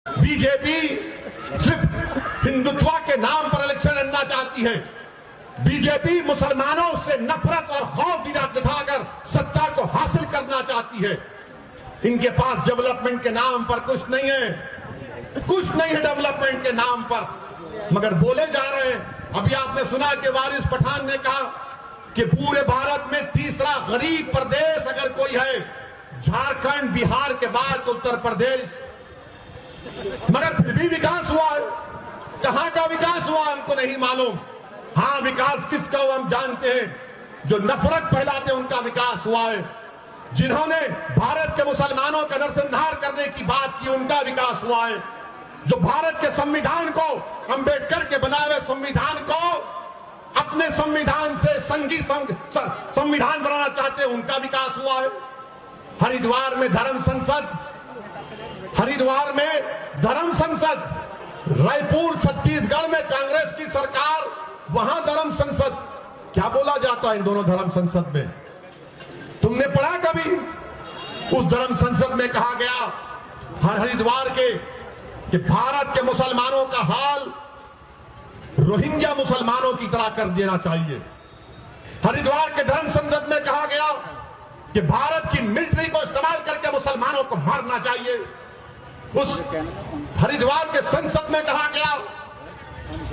BJP सिर्फ हिंदुत्व के नाम पर इलेक्शन लड़ना चाहती है। बीजेपी मुसलमानों से नफरत और खौफ दिखाकर सत्ता को हासिल करना चाहती है। इनके पास डेवलपमेंट के नाम पर कुछ नहीं है, कुछ नहीं है डेवलपमेंट के नाम पर, मगर बोले जा रहे हैं। अभी आपने सुना कि वारिस पठान ने कहा कि पूरे भारत में तीसरा गरीब प्रदेश अगर कोई है, झारखंड बिहार के बाद तो उत्तर प्रदेश। मगर फिर भी विकास हुआ है। कहां का विकास हुआ हमको नहीं मालूम। हां, विकास किसका हुआ हम जानते हैं। जो नफरत फैलाते हैं उनका विकास हुआ है। जिन्होंने भारत के मुसलमानों का नरसंहार करने की बात की उनका विकास हुआ है। जो भारत के संविधान को, अंबेडकर के बनाए हुए संविधान को अपने संविधान से संघी संविधान बनाना चाहते हैं उनका विकास हुआ है। हरिद्वार में धर्म संसद, हरिद्वार में धर्म संसद, रायपुर छत्तीसगढ़ में कांग्रेस की सरकार, वहां धर्म संसद। क्या बोला जाता है इन दोनों धर्म संसद में? तुमने पढ़ा कभी? उस धर्म संसद में कहा गया हरिद्वार के कि भारत के मुसलमानों का हाल रोहिंग्या मुसलमानों की तरह कर देना चाहिए। हरिद्वार के धर्म संसद में कहा गया कि भारत की मिलिट्री को इस्तेमाल करके मुसलमानों को मारना चाहिए। उस हरिद्वार के संसद में कहा गया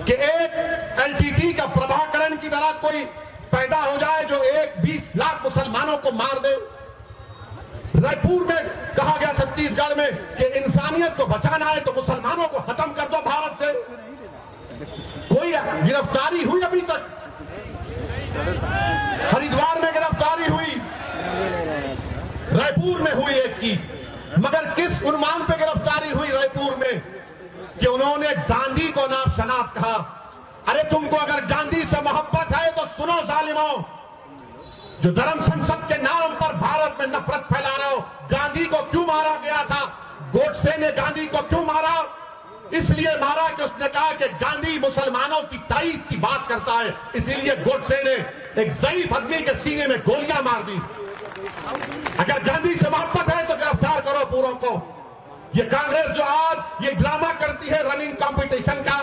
कि एक एलटीटी का प्रभाकरण की तरह कोई पैदा हो जाए जो 20 लाख मुसलमानों को मार दे। रायपुर में कहा गया छत्तीसगढ़ में कि इंसानियत को बचाना है तो मुसलमानों को खत्म कर दो भारत से। कोई गिरफ्तारी हुई अभी तक? हरिद्वार में गिरफ्तारी हुई, रायपुर में हुई एक की, मगर किस उन्मान पे गिरफ्तारी हुई रायपुर में कि उन्होंने गांधी को नाम शनाब कहा। अरे तुमको अगर गांधी से मोहब्बत है तो सुनो जालिमों, जो धर्म संसद के नाम पर भारत में नफरत फैला रहे हो। गांधी को क्यों मारा गया था? गोडसे ने गांधी को क्यों मारा? इसलिए मारा कि उसने कहा कि गांधी मुसलमानों की तारीफ की बात करता है, इसीलिए गोडसे ने एक ज़ईफ आदमी के सीने में गोलियां मार दी। अगर गांधी से मोहब्बत है तो गिरफ्तार करो पूरों को। ये कांग्रेस जो आज ये ड्रामा करती है रनिंग कंपटीशन का,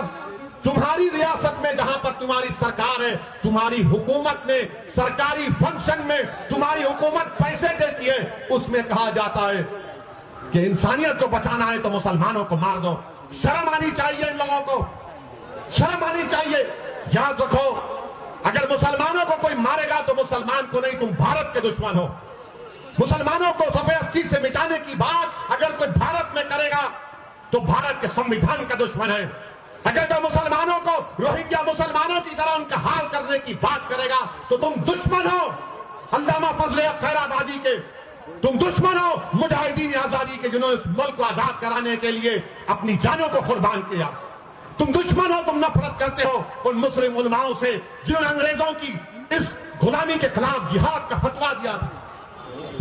तुम्हारी रियासत में जहां पर तुम्हारी सरकार है, तुम्हारी हुकूमत ने सरकारी फंक्शन में तुम्हारी हुकूमत पैसे देती है, उसमें कहा जाता है कि इंसानियत को बचाना है तो मुसलमानों को मार दो। शर्म आनी चाहिए इन लोगों को, शर्म आनी चाहिए। याद रखो, अगर मुसलमानों को कोई मारेगा तो मुसलमान को नहीं, तुम भारत के दुश्मन हो। मुसलमानों को सफेद से मिटाने की बात अगर कोई भारत में करेगा तो भारत के संविधान का दुश्मन है। अगर कोई मुसलमानों को रोहिंग्या मुसलमानों की तरह उनका हाल करने की बात करेगा तो तुम दुश्मन हो अल्लामा फजले खैराबादी के, तुम दुश्मन हो मुजाहिदीन आजादी के जिन्होंने इस मुल्क को आजाद कराने के लिए अपनी जानों को कुर्बान किया। तुम दुश्मन हो, तुम नफरत करते हो उन मुस्लिम उलमाओं से जिन्होंने अंग्रेजों की इस गुलामी के खिलाफ जिहाद का फतवा दिया था,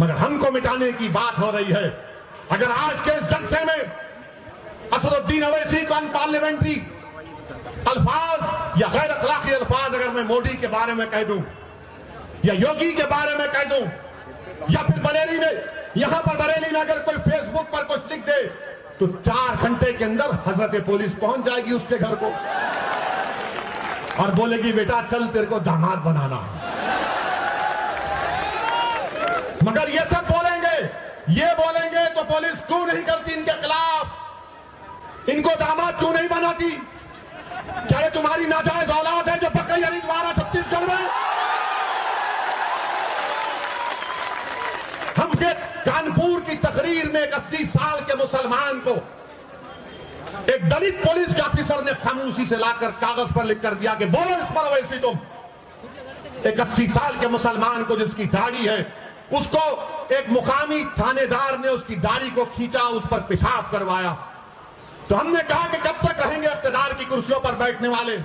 मगर हमको मिटाने की बात हो रही है। अगर आज के इस जलसे में असदुद्दीन अवैसी को अनपार्लियामेंट्री अल्फाज या गैर अखलाकी अल्फाज अगर मैं मोदी के बारे में कह दूं या योगी के बारे में कह दूं या फिर बरेली में, यहां पर बरेली में अगर कोई फेसबुक पर कुछ लिख दे तो 4 घंटे के अंदर हजरत पुलिस पहुंच जाएगी उसके घर को और बोलेगी बेटा चल तेरे को दामाद बनाना। मगर ये सब बोलेंगे, ये बोलेंगे तो पुलिस क्यों नहीं करती इनके खिलाफ? इनको दामाद क्यों नहीं बनाती? क्या ये तुम्हारी नाजायज औलाद है जो पकड़ी हरिद्वार छत्तीसगढ़ में? हम कानपुर की तकरीर में एक 80 साल के मुसलमान को एक दलित पुलिस के ऑफिसर ने खामोशी से लाकर कागज पर लिख कर दिया कि बोलो इस पर अवैसी तुम। एक 80 साल के मुसलमान को जिसकी दाढ़ी है उसको एक मुकामी थानेदार ने उसकी दाढ़ी को खींचा, उस पर पेशाब करवाया। तो हमने कहा कि कब तक रहेंगे इख्तियार की कुर्सियों पर बैठने वाले,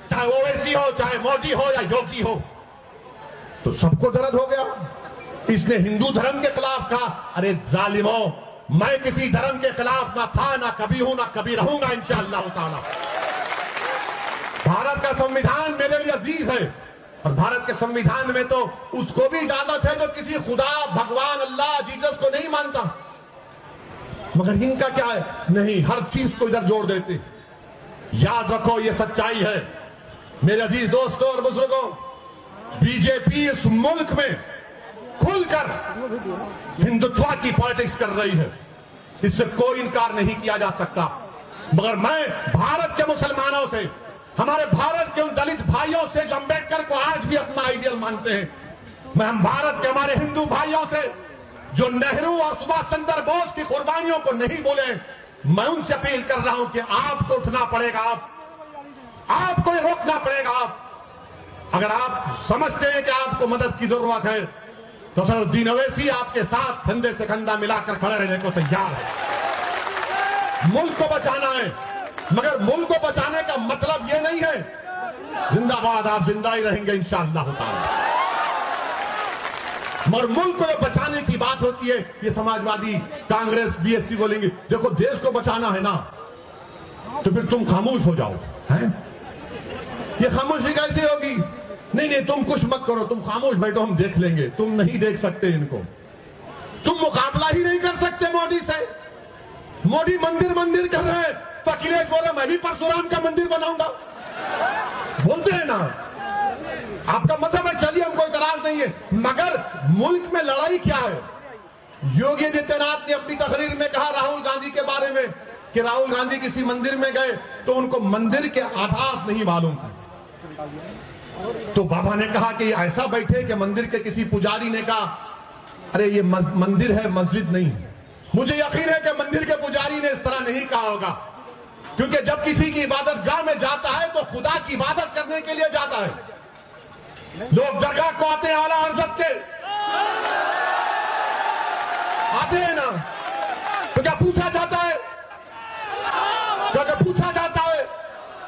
चाहे ओवैसी हो, चाहे मोदी हो या योगी हो। तो सबको दर्द हो गया। इसने हिंदू धर्म के खिलाफ कहा, अरे जालिमों, मैं किसी धर्म के खिलाफ ना था, ना कभी हूं, ना कभी रहूंगा इंशाअल्लाह ताला। भारत का संविधान मेरे लिए अजीज है और भारत के संविधान में तो उसको भी इजाजत है जो किसी खुदा, भगवान, अल्लाह, जीसस को नहीं मानता। मगर इनका क्या है, नहीं, हर चीज को इधर जोड़ देते। याद रखो, ये सच्चाई है मेरे अजीज दोस्तों और बुजुर्गों। बीजेपी इस मुल्क में खुलकर हिंदुत्व की पॉलिटिक्स कर रही है, इससे कोई इनकार नहीं किया जा सकता। मगर मैं भारत के मुसलमानों से, हमारे भारत के उन दलित भाइयों से जो अम्बेडकर को आज भी अपना आइडियल मानते हैं, मैं हम भारत के हमारे हिंदू भाइयों से जो नेहरू और सुभाष चंद्र बोस की कुर्बानियों को नहीं बोले, मैं उनसे अपील कर रहा हूं कि आपको उठना पड़ेगा, आपको ये रोकना पड़ेगा। अगर आप समझते हैं कि आपको मदद की जरूरत है तो असदुद्दीन ओवैसी आपके साथ कंधे से कंधा मिलाकर खड़े रहने को तैयार है। मुल्क को बचाना है, मगर मुल्क को बचाने का मतलब ये नहीं है जिंदाबाद आप जिंदा ही रहेंगे इंशाअल्लाह ताला। मगर मुल्क को बचाने की बात होती है, ये समाजवादी, कांग्रेस, बीएसपी बोलेंगे देखो देश को बचाना है ना, तो फिर तुम खामोश हो जाओ। हैं? ये खामोशी कैसे होगी? नहीं, तुम कुछ मत करो, तुम खामोश बैठो, हम देख लेंगे। तुम नहीं देख सकते इनको, तुम मुकाबला ही नहीं कर सकते मोदी से। मोदी मंदिर कर रहे हैं तो अखिलेश बोले मैं भी परशुराम का मंदिर बनाऊंगा, बोलते हैं ना। आपका मजहब है, चलिए, हमको इतराज नहीं है, मगर मुल्क में लड़ाई क्या है? योगी आदित्यनाथ ने अपनी तकरीर में कहा राहुल गांधी के बारे में कि राहुल गांधी किसी मंदिर में गए तो उनको मंदिर के आधार नहीं मालूम थे। तो बाबा ने कहा कि ऐसा बैठे कि मंदिर के किसी पुजारी ने कहा अरे ये मंदिर है, मस्जिद नहीं। मुझे यकीन है कि मंदिर के पुजारी ने इस तरह नहीं कहा होगा, क्योंकि जब किसी की इबादत गाह में जाता है तो खुदा की इबादत करने के लिए जाता है। लोग दरगाह को आते हैं आला हज़रत के, आते हैं ना, तो क्या पूछा जाता है? क्या पूछा जाता है?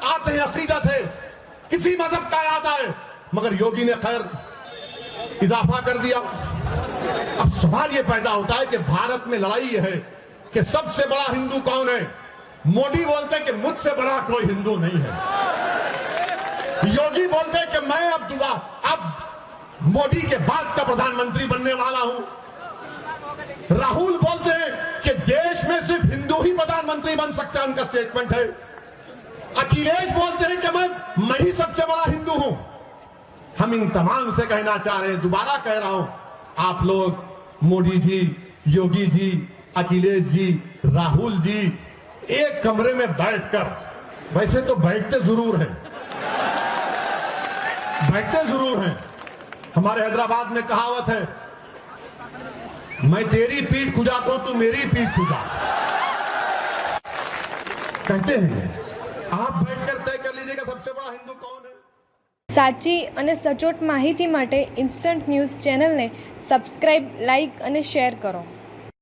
आते हैं, अकीदत है, किसी मजहब का आता है। मगर योगी ने खैर इजाफा कर दिया। अब सवाल यह पैदा होता है कि भारत में लड़ाई यह है कि सबसे बड़ा हिंदू कौन है? मोदी बोलते हैं कि मुझसे बड़ा कोई हिंदू नहीं है। योगी बोलते हैं कि मैं अब मोदी के बाद का प्रधानमंत्री बनने वाला हूं। राहुल बोलते हैं कि देश में सिर्फ हिंदू ही प्रधानमंत्री बन सकता है, उनका स्टेटमेंट है। अखिलेश बोलते हैं कि मैं ही सबसे बड़ा हिंदू हूं। हम इन तमाम से कहना चाह रहे हैं, दोबारा कह रहा हूं, आप लोग, मोदी जी, योगी जी, अखिलेश जी, राहुल जी, एक कमरे में बैठकर, वैसे तो बैठते जरूर हैं, हमारे हैदराबाद में कहावत है, मैं तेरी पीठ खुजाता हूं, तू मेरी पीठ खुजा, कहते हैं। आप बैठकर तय कर लीजिएगा सबसे बड़ा हिंदू कौन है। સાચી અને સચોટ માહિતી માટે ઇન્સ્ટન્ટ ન્યૂઝ ચેનલને સબસ્ક્રાઇબ, લાઇક અને શેર કરો।